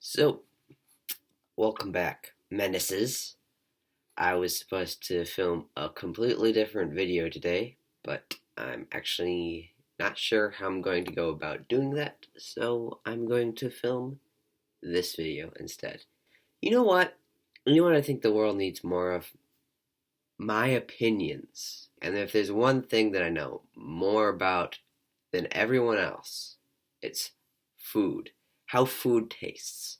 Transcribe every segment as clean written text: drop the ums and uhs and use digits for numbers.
So, welcome back, menaces. I was supposed to film a completely different video today, but I'm actually not sure how I'm going to go about doing that, so I'm going to film this video instead. You know what? You know what I think the world needs more of? My opinions. And if there's one thing that I know more about than everyone else, it's food. How food tastes.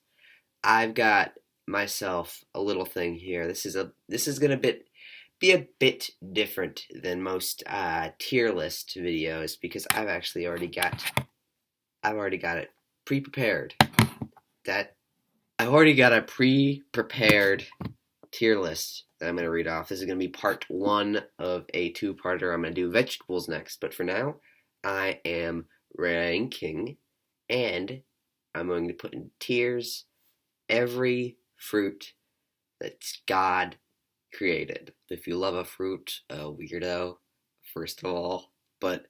I've got myself a little thing here. This is gonna be a bit different than most tier list videos because I've already got it pre-prepared. That I've already got a pre-prepared tier list that I'm gonna read off. This is gonna be part one of a two-parter. I'm gonna do vegetables next, but for now, I am ranking and I'm going to put in tiers every fruit that God created. If you love a fruit, a weirdo, first of all. But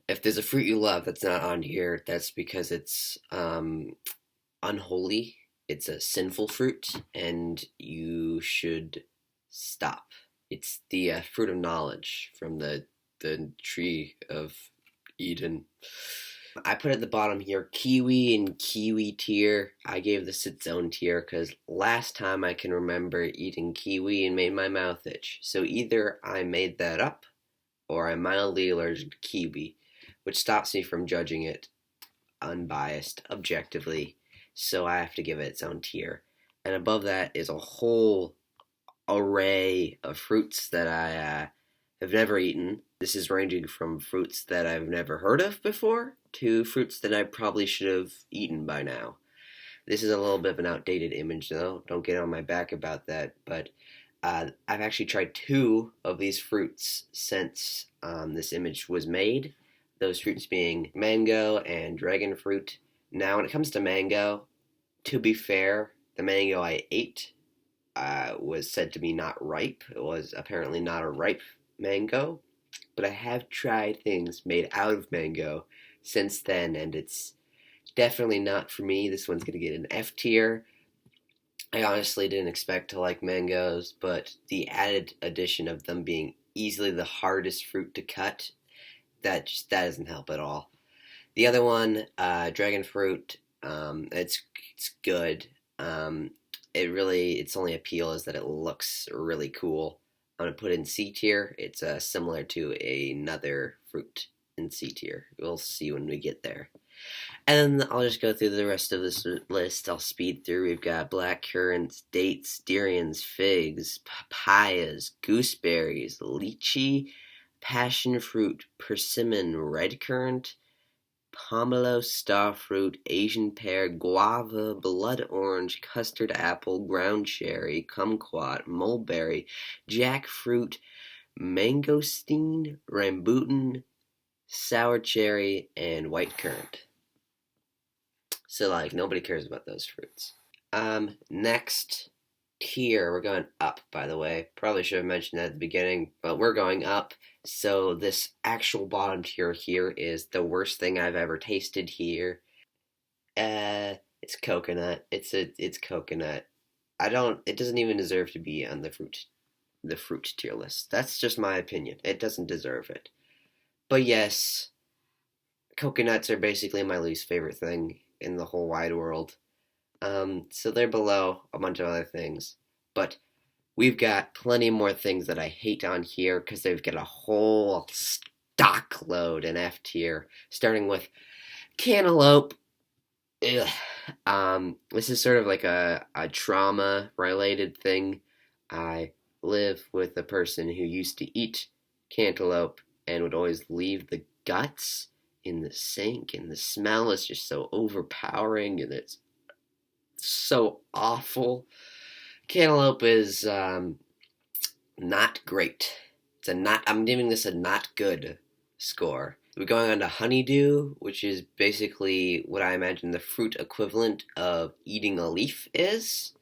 if there's a fruit you love that's not on here, that's because it's unholy. It's a sinful fruit, and you should stop. It's the fruit of knowledge from the tree of Eden. I put at the bottom here Kiwi and Kiwi Tier. I gave this its own tier because last time I can remember eating kiwi and made my mouth itch. So either I made that up or I'm mildly allergic to kiwi, which stops me from judging it unbiased, objectively. So I have to give it its own tier. And above that is a whole array of fruits that I have never eaten. This is ranging from fruits that I've never heard of before to fruits that I probably should have eaten by now. This is a little bit of an outdated image, though. Don't get on my back about that. But I've actually tried two of these fruits since this image was made. Those fruits being mango and dragon fruit. Now, when it comes to mango, to be fair, the mango I ate was said to be not ripe. It was apparently not a ripe mango, but I have tried things made out of mango since then, and it's definitely not for me. This one's going to get an F tier. I honestly didn't expect to like mangoes, but the added addition of them being easily the hardest fruit to cut, that doesn't help at all. The other one, dragon fruit, it's good. Its only appeal is that it looks really cool. I'm going to put it in C tier. It's similar to another fruit in C tier. We'll see when we get there. And I'll just go through the rest of this list. I'll speed through. We've got black currants, dates, durians, figs, papayas, gooseberries, lychee, passion fruit, persimmon, red currant, pomelo, starfruit, Asian pear, guava, blood orange, custard apple, ground cherry, kumquat, mulberry, jackfruit, mangosteen, rambutan, sour cherry, and white currant. So, nobody cares about those fruits. Next tier, we're going up, by the way. Probably should have mentioned that at the beginning, but we're going up. So this actual bottom tier here is the worst thing I've ever tasted here. It's coconut. It's coconut. It doesn't even deserve to be on the fruit tier list. That's just my opinion. It doesn't deserve it. But yes, coconuts are basically my least favorite thing in the whole wide world. So they're below a bunch of other things. But we've got plenty more things that I hate on here because they've got a whole stock load in F tier, starting with cantaloupe. This is sort of like a trauma-related thing. I live with a person who used to eat cantaloupe and would always leave the guts in the sink, and the smell is just so overpowering, and it's so awful. Cantaloupe is not great. I'm giving this a not good score. We're going on to honeydew, which is basically what I imagine the fruit equivalent of eating a leaf is.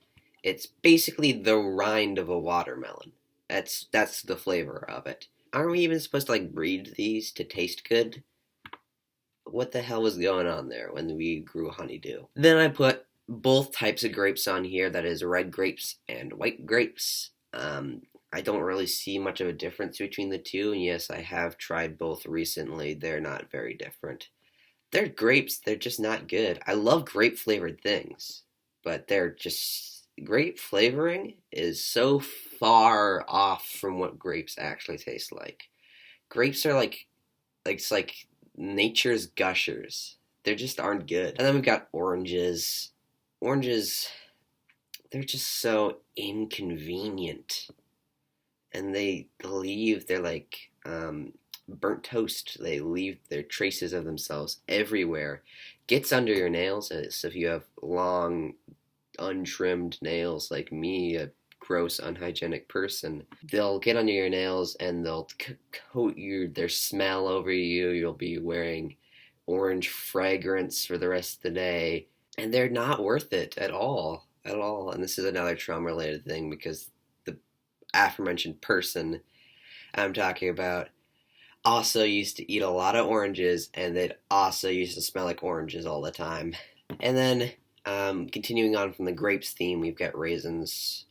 It's basically the rind of a watermelon. That's the flavor of it. Aren't we even supposed to breed these to taste good? What the hell was going on there when we grew honeydew? Then I put both types of grapes on here. That is red grapes and white grapes. I don't really see much of a difference between the two. And yes, I have tried both recently. They're not very different. They're grapes. They're just not good. I love grape flavored things, but they're just grape flavoring is so far off from what grapes actually taste like. Grapes are like it's like nature's gushers. They just aren't good. And then we've got oranges. Oranges, they're just so inconvenient, and they're like burnt toast. They leave their traces of themselves everywhere. Gets under your nails. So if you have long, untrimmed nails like me, a gross, unhygienic person, they'll get under your nails and they'll coat their smell over you. You'll be wearing orange fragrance for the rest of the day, and they're not worth it at all. At all. And this is another trauma related thing because the aforementioned person I'm talking about also used to eat a lot of oranges, and they'd also used to smell like oranges all the time. And then, continuing on from the grapes theme, we've got raisins.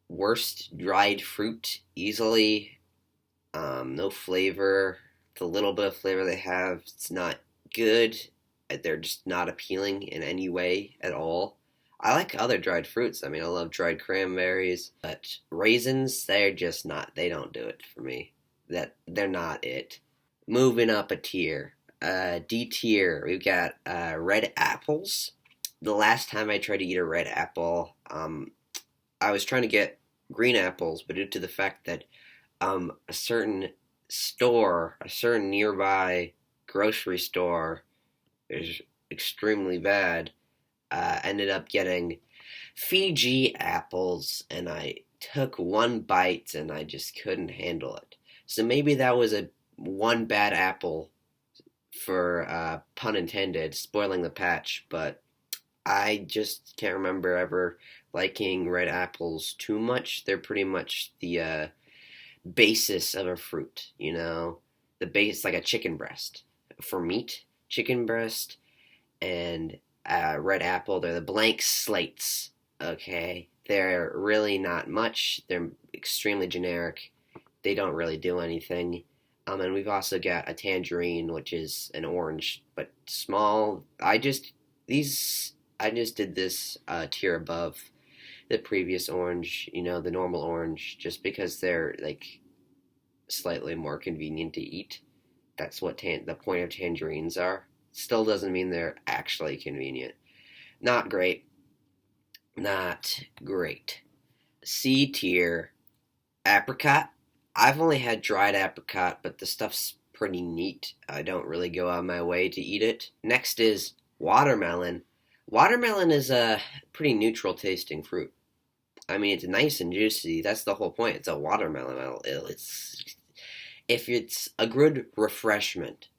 Worst dried fruit, easily. No flavor. The little bit of flavor they have, it's not good. They're just not appealing in any way at all. I like other dried fruits. I mean, I love dried cranberries, but raisins, they're just not. They don't do it for me. They're not it. Moving up a tier, D tier. We've got red apples. The last time I tried to eat a red apple, I was trying to get green apples, but due to the fact that a certain store, a certain nearby grocery store, is extremely bad. Ended up getting Fiji apples, and I took one bite and I just couldn't handle it. So maybe that was a one bad apple for pun intended, spoiling the patch, but I just can't remember ever liking red apples too much. They're pretty much the basis of a fruit, you know? The base, like a chicken breast. For meat, chicken breast and red apple, they're the blank slates, okay? They're really not much. They're extremely generic. They don't really do anything. And we've also got a tangerine, which is an orange, but small. I just did this tier above the previous orange, the normal orange, just because they're like slightly more convenient to eat. That's what the point of tangerines are. Still doesn't mean they're actually convenient. Not great. Not great. C tier, apricot. I've only had dried apricot, but the stuff's pretty neat. I don't really go out of my way to eat it. Next is watermelon. Watermelon is a pretty neutral tasting fruit. I mean, it's nice and juicy. That's the whole point. It's a watermelon. If it's a good refreshment,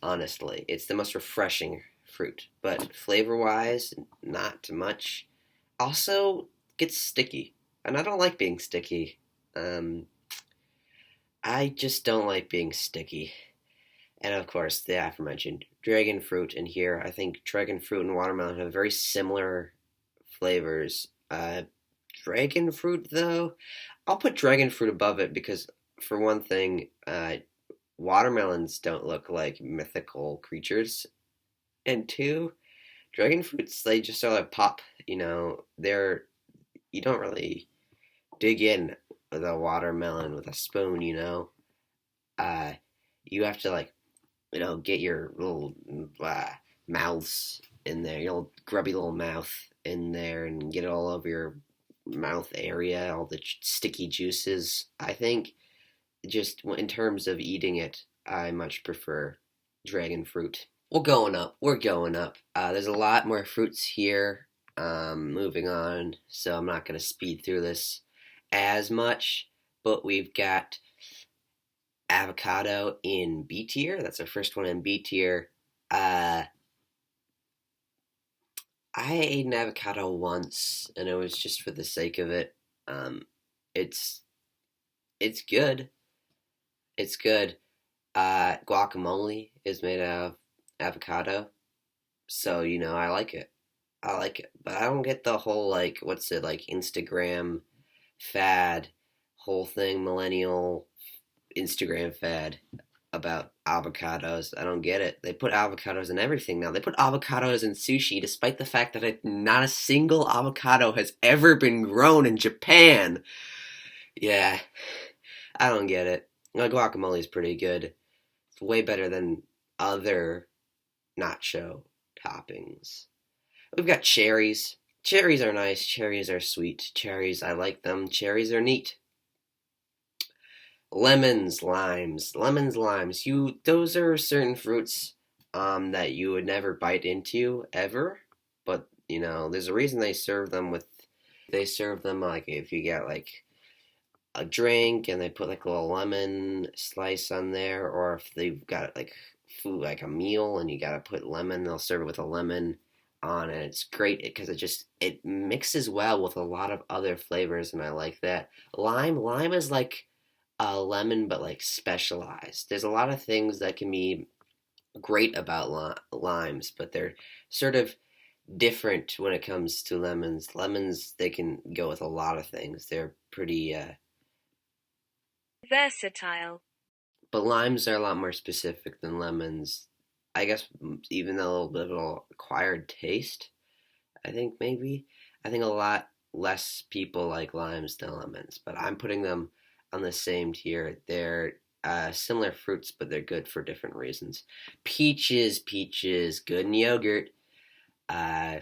honestly, it's the most refreshing fruit. But flavor-wise, not much. Also, gets sticky, and I don't like being sticky. I just don't like being sticky. And of course, the aforementioned dragon fruit in here. I think dragon fruit and watermelon have very similar flavors. Dragon fruit, though, I'll put dragon fruit above it because, for one thing, watermelons don't look like mythical creatures. And two, dragon fruits, they just sort of pop. You don't really dig in with a watermelon with a spoon. You have to get your little mouths in there, your little grubby little mouth in there, and get it all over your mouth area, all the sticky juices. I think just in terms of eating it, I much prefer dragon fruit. We're going up. There's a lot more fruits here. Moving on, so I'm not going to speed through this as much, but we've got avocado in B tier. That's our first one in B tier. I ate an avocado once, and it was just for the sake of it. It's good. It's good. Guacamole is made out of avocado, so I like it. I like it, but I don't get the whole like what's it like Instagram fad, whole thing millennial Instagram fad about avocados. I don't get it. They put avocados in everything now. They put avocados in sushi, despite the fact that not a single avocado has ever been grown in Japan. Yeah, I don't get it. My guacamole is pretty good. It's way better than other nacho toppings. We've got cherries. Cherries are nice. Cherries are sweet. Cherries, I like them. Cherries are neat. Lemons, limes, lemons, limes. Those are certain fruits that you would never bite into ever, but there's a reason they serve them like if you get like a drink and they put like a little lemon slice on there, or if they've got like food like a meal and you gotta put lemon, they'll serve it with a lemon on, and it's great because it mixes well with a lot of other flavors, and I like that. Lime is like a lemon, but like specialized. There's a lot of things that can be great about limes, but they're sort of different when it comes to lemons. Lemons, they can go with a lot of things. They're pretty versatile. but limes are a lot more specific than lemons. I guess even a little bit of an acquired taste. I think maybe. I think a lot less people like limes than lemons, but I'm putting them on the same tier. They're similar fruits, but they're good for different reasons. Peaches, good in yogurt. Uh,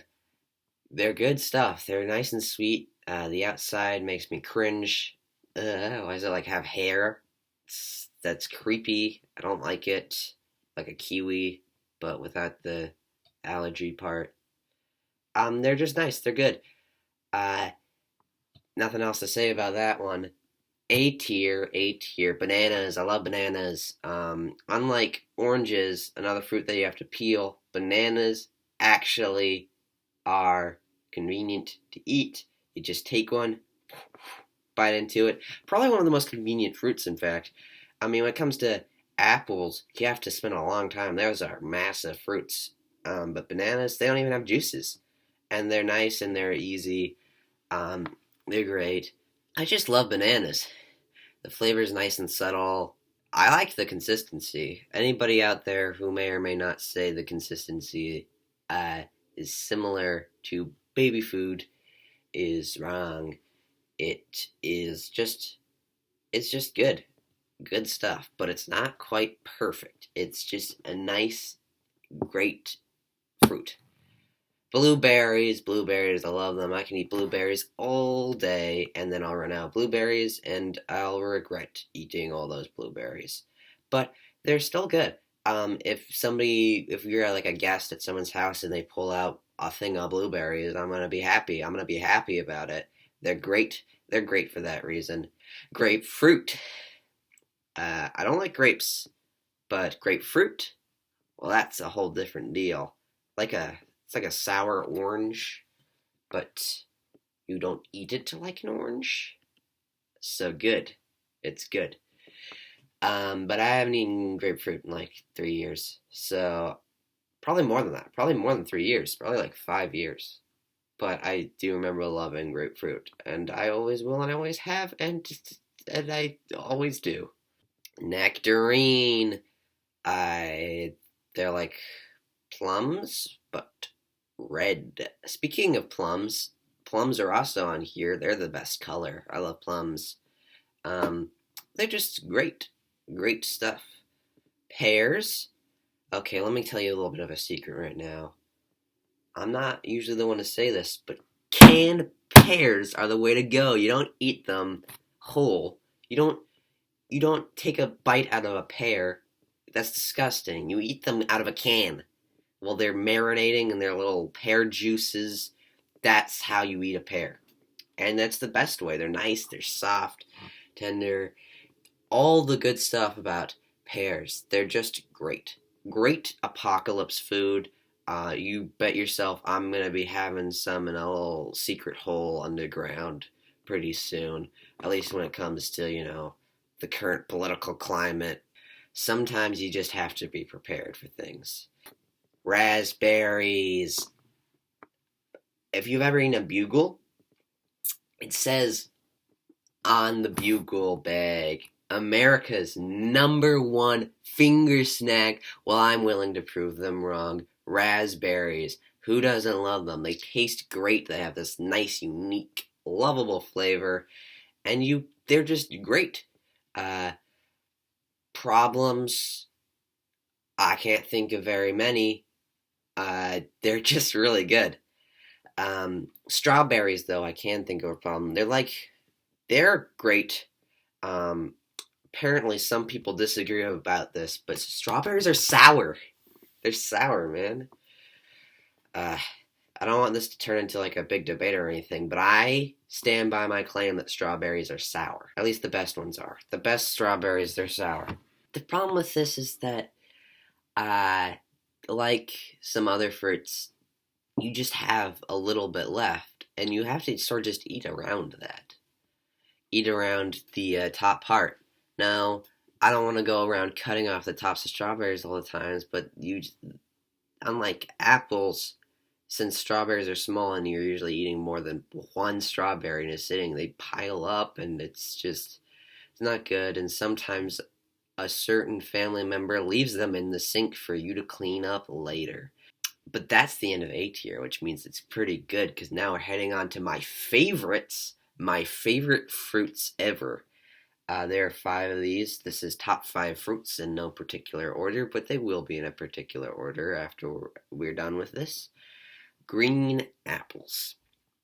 they're good stuff. They're nice and sweet. The outside makes me cringe. Why does it like have hair? That's creepy. I don't like it. Like a kiwi, but without the allergy part. They're just nice. They're good. Uh, Nothing else to say about that one. A tier. Bananas. I love bananas. Unlike oranges, another fruit that you have to peel, bananas actually are convenient to eat. You just take one, bite into it. Probably one of the most convenient fruits, in fact. I mean, when it comes to apples, you have to spend a long time. Those are massive fruits. But bananas, they don't even have juices. And they're nice and they're easy. Um, they're great. I just love bananas. The flavor is nice and subtle. I like the consistency. Anybody out there who may or may not say the consistency uh, is similar to baby food is wrong. It is just, it's just good. Good stuff. But it's not quite perfect. It's just a nice, great fruit. Blueberries, I love them. I can eat blueberries all day and then I'll run out of blueberries and I'll regret eating all those blueberries. But they're still good. If you're like a guest at someone's house and they pull out a thing of blueberries, I'm gonna be happy. I'm gonna be happy about it. They're great. They're great for that reason. Grapefruit. I don't like grapes, but grapefruit, well, that's a whole different deal. It's like a sour orange, but you don't eat it to like an orange. So good. It's good. But I haven't eaten grapefruit in like 3 years. So probably more than that. Probably more than 3 years. Probably like 5 years. But I do remember loving grapefruit, and I always will, and I always have, and I always do. Nectarine. I They're like plums, but red. Speaking of plums, plums are also on here. They're the best color. I love plums. Um, they're just great, great stuff. Pears. Okay, let me tell you a little bit of a secret right now. I'm not usually the one to say this, but canned pears are the way to go. You don't eat them whole. You don't take a bite out of a pear. That's disgusting. You eat them out of a can. While they're marinating in their little pear juices. That's how you eat a pear. And that's the best way. They're nice, they're soft, tender. All the good stuff about pears. They're just great. Great apocalypse food. You bet yourself I'm going to be having some in a little secret hole underground pretty soon. At least when it comes to, the current political climate. Sometimes you just have to be prepared for things. Raspberries. if you've ever eaten a bugle, it says on the bugle bag, America's #1 finger snack. Well, I'm willing to prove them wrong. Raspberries. Who doesn't love them? They taste great. They have this nice, unique, lovable flavor, and they're just great. Uh, Problems, I can't think of very many. They're just really good. Strawberries, though, I can think of a problem. They're great. Um, Apparently, some people disagree about this, but strawberries are sour. They're sour, man. Uh, I don't want this to turn into like a big debate or anything, but I stand by my claim that strawberries are sour. At least the best ones are. The best strawberries, they're sour. The problem with this is that, like some other fruits, you just have a little bit left, and you have to sort of just eat around that. Eat around the top part. Now, I don't want to go around cutting off the tops of strawberries all the times, but unlike apples, since strawberries are small and you're usually eating more than one strawberry in a sitting, they pile up and it's not good. And sometimes a certain family member leaves them in the sink for you to clean up later. But that's the end of A tier, which means it's pretty good because now we're heading on to my favorites, my favorite fruits ever. There are 5 of these. This is top 5 fruits in no particular order, but they will be in a particular order after we're done with this. Green apples.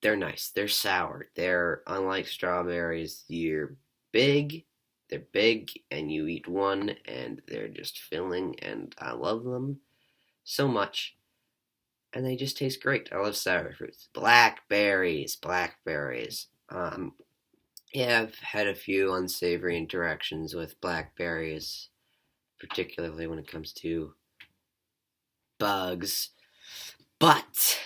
They're nice. They're sour. They're unlike strawberries. They're big, and you eat one, and they're just filling, and I love them so much. And they just taste great. I love sour fruits. Blackberries. Yeah, I've had a few unsavory interactions with blackberries, particularly when it comes to bugs. But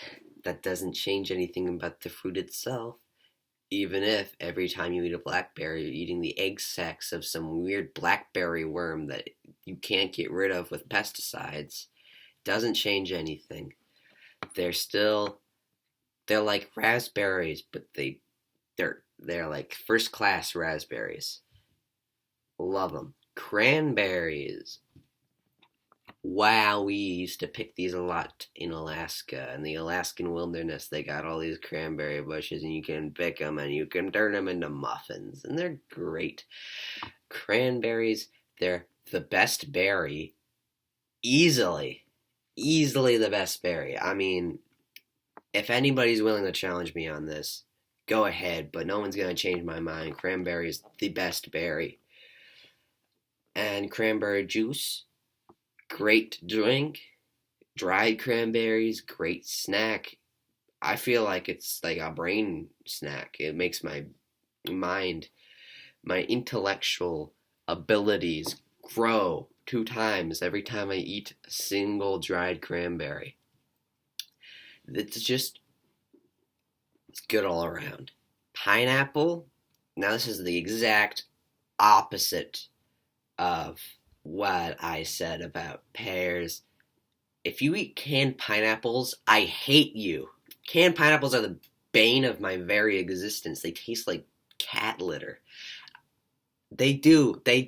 that doesn't change anything about the fruit itself. Even if every time you eat a blackberry, you're eating the egg sacs of some weird blackberry worm that you can't get rid of with pesticides, doesn't change anything. They're like raspberries, but they're like first class raspberries. Love them. Cranberries. Wow, we used to pick these a lot in Alaska. In the Alaskan wilderness, they got all these cranberry bushes, and you can pick them, and you can turn them into muffins, and they're great. Cranberries, they're the best berry. Easily the best berry. I mean, if anybody's willing to challenge me on this, go ahead, but no one's going to change my mind. Cranberry is the best berry. And cranberry juice, great drink. Dried cranberries, great snack. I feel like it's like a brain snack. It makes my mind, my intellectual abilities grow 2 times every time I eat a single dried cranberry. It's good all around. Pineapple, now this is the exact opposite of what I said about pears. If you eat canned pineapples, I hate you. Canned pineapples are the bane of my very existence. They taste like cat litter. They do. They're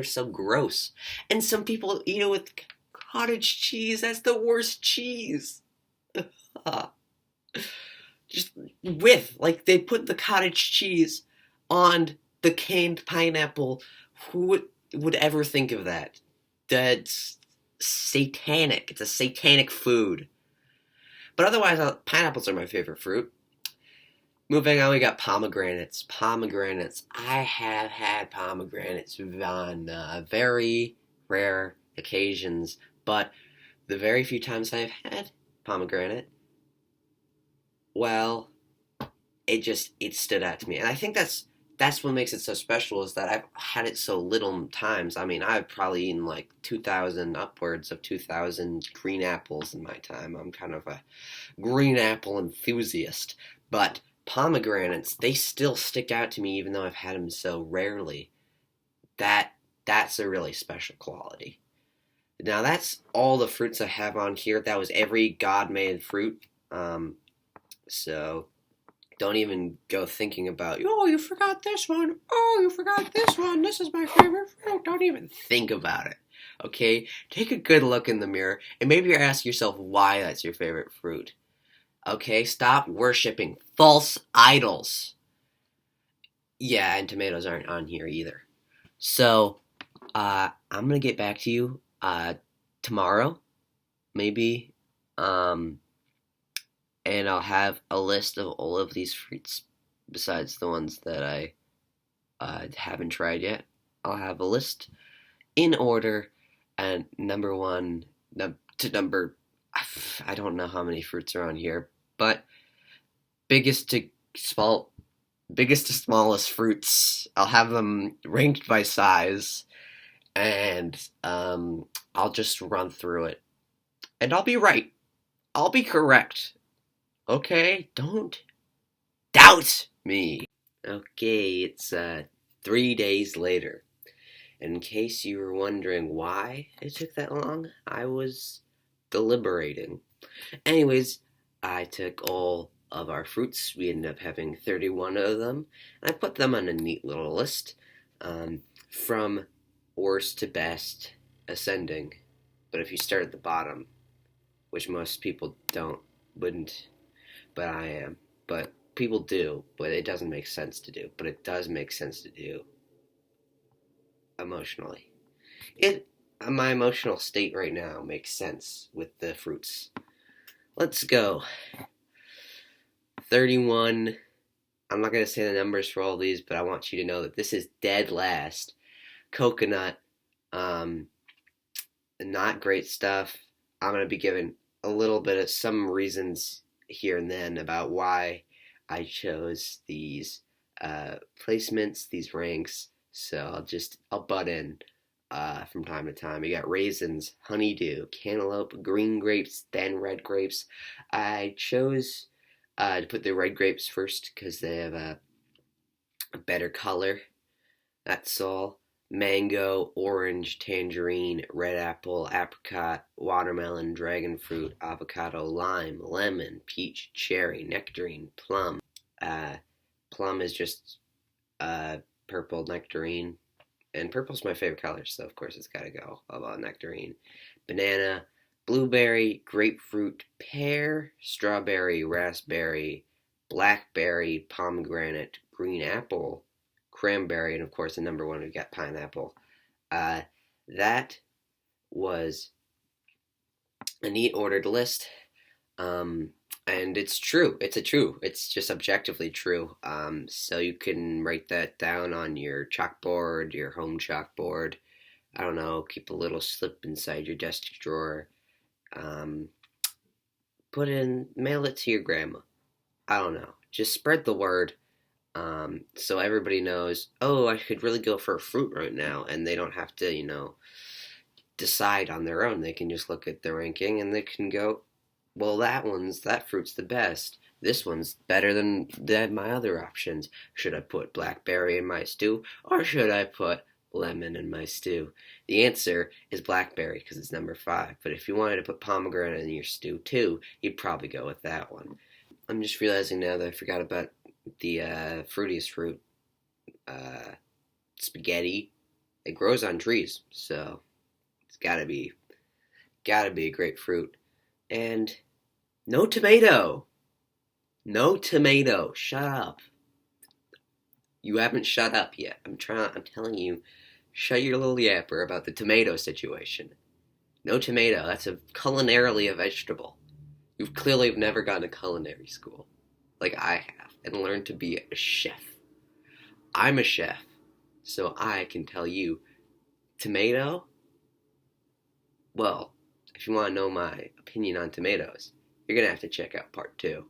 so gross. And some people eat it with cottage cheese. That's the worst cheese. They put the cottage cheese on the canned pineapple. Who would ever think of that? That's satanic. It's a satanic food. But otherwise, pineapples are my favorite fruit. Moving on, we got pomegranates. I have had pomegranates on very rare occasions, but the very few times I've had pomegranate, well, it stood out to me. And I think that's what makes it so special, is that I've had it so little times. I mean, I've probably eaten like upwards of 2,000 green apples in my time. I'm kind of a green apple enthusiast. But pomegranates, they still stick out to me even though I've had them so rarely. That's a really special quality. Now that's all the fruits I have on here. That was every God-made fruit. So don't even go thinking about, oh, you forgot this one. Oh, you forgot this one. This is my favorite fruit. Don't even think about it. Okay? Take a good look in the mirror and maybe ask yourself why that's your favorite fruit. Okay? Stop worshiping false idols. Yeah, and tomatoes aren't on here either. So, I'm gonna get back to you tomorrow, maybe. Um, and I'll have a list of all of these fruits besides the ones that I haven't tried yet. I'll have a list in order, and number one to number, I don't know how many fruits are on here, but biggest to small, biggest to smallest fruits. I'll have them ranked by size, and I'll just run through it, and I'll be right. I'll be correct. Okay, don't doubt me. Okay, it's 3 days later. In case you were wondering why it took that long, I was deliberating. Anyways, I took all of our fruits. We ended up having 31 of them, and I put them on a neat little list, from worst to best, ascending. But if you start at the bottom, which most people wouldn't, but I am. But people do, but it doesn't make sense to do. But it does make sense to do emotionally. My emotional state right now makes sense with the fruits. Let's go. 31. I'm not going to say the numbers for all these, but I want you to know that this is dead last. Coconut, not great stuff. I'm going to be giving a little bit of some reasons here and then about why I chose these placements, these ranks. So I'll butt in from time to time. You got raisins, honeydew, cantaloupe, green grapes, then red grapes. I chose to put the red grapes first because they have a better color. That's all. Mango, orange, tangerine, red apple, apricot, watermelon, dragon fruit, avocado, lime, lemon, peach, cherry, nectarine, plum. Plum is just purple nectarine, and purple's my favorite color, so of course it's gotta go about nectarine. Banana, blueberry, grapefruit, pear, strawberry, raspberry, blackberry, pomegranate, green apple, cranberry, and of course the number one, we got pineapple. That was a neat ordered list. And it's true. It's just objectively true. So you can write that down on your chalkboard, your home chalkboard. I don't know, keep a little slip inside your desk drawer. Mail it to your grandma. I don't know. Just spread the word. So everybody knows, oh, I could really go for a fruit right now, and they don't have to, decide on their own. They can just look at the ranking and they can go, well, that fruit's the best. This one's better than my other options. Should I put blackberry in my stew, or should I put lemon in my stew? The answer is blackberry because it's number 5. But if you wanted to put pomegranate in your stew too, you'd probably go with that one. I'm just realizing now that I forgot about the fruitiest fruit, spaghetti. It grows on trees, so it's gotta be a great fruit. And no tomato. No tomato. Shut up. You haven't shut up yet. I'm telling you, shut your little yapper about the tomato situation. No tomato. That's culinarily a vegetable. You've clearly never gone to culinary school, like I have, and learned to be a chef. I'm a chef, so I can tell you, tomato, well, if you want to know my opinion on tomatoes, you're going to have to check out part 2.